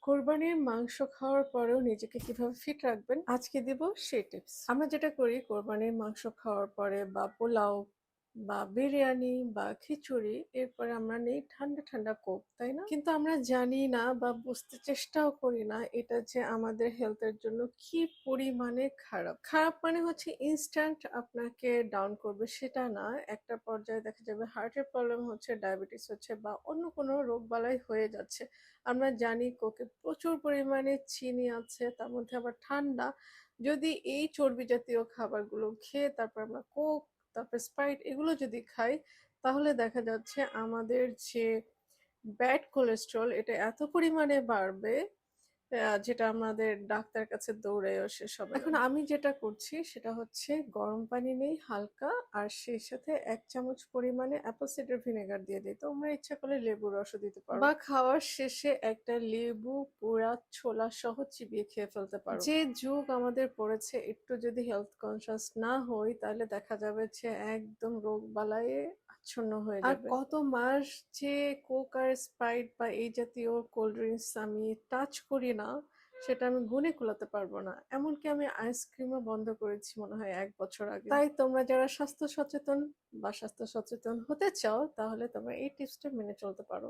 কোরবানির মাংস খাওয়ার পরেও নিজেকে কিভাবে ফিট রাখবেন আজকে দিব সেই টিপস। আমরা যেটা করি কোরবানির মাংস খাওয়ার পরে বা পোলাও বা বিরিয়ানি বা খিচুড়ি এরপরে আমরা নেই ঠান্ডা ঠান্ডা কোক, তাই না? কিন্তু আমরা জানি না বা বুঝতে চেষ্টাও করি না এটা যে আমাদের হেলথের জন্য কি পরিমাণে খারাপ। খারাপ মানে হচ্ছে ইনস্ট্যান্ট আপনাকে ডাউন করবে সেটা না, একটা পর্যায়ে দেখা যাবে হার্টের প্রবলেম হচ্ছে, ডায়াবেটিস হচ্ছে বা অন্য কোনো রোগবালাই হয়ে যাচ্ছে। আমরা জানি কোকে প্রচুর পরিমাণে চিনি আছে, তার মধ্যে আবার ঠান্ডা। যদি এই চর্বি জাতীয় খাবারগুলো খেয়ে তারপর আমরা কোক, তারপর স্প্রাইট এগুলো যদি খাই, তাহলে দেখা যাচ্ছে আমাদের যে ব্যাড কোলেস্টেরল এটা এত পরিমাণে বাড়বে, যেটা আমাদের ডাক্তার কাছে দৌড়েও শেষ হবে না। এখন আমি যেটা করছি সেটা হচ্ছে গরম পানি নেই হালকা, আর সেই সাথে ১ চামচ পরিমাণে অ্যাপল সিডার ভিনেগার দিয়ে দিই। তোমরা ইচ্ছা করলে লেবুর রসও দিতে পারো বা খাওয়ার শেষে একটা লেবু পুরা ছোলা সহ চিবিয়ে খেয়ে ফেলতে পারো। যে যুগ আমাদের পড়েছে, একটু যদি হেলথ কনসিয়াস না হই তাহলে দেখা যাবে যে একদম রোগ বালায়ে আচ্ছন্ন হয়ে যাবে। আর কত মাস যে কোক আর স্প্রাইট বা এই জাতীয় কোল্ড ড্রিঙ্কস আমি টাচ করি না সেটা আমি গুণে কুলাতে পারবো না। এমনকি আমি আইসক্রিমও বন্ধ করেছি মনে হয় ১ বছর আগে। তাই তোমরা যারা স্বাস্থ্য সচেতন বা স্বাস্থ্য সচেতন হতে চাও তাহলে তোমরা এই টিপসটা মেনে চলতে পারো।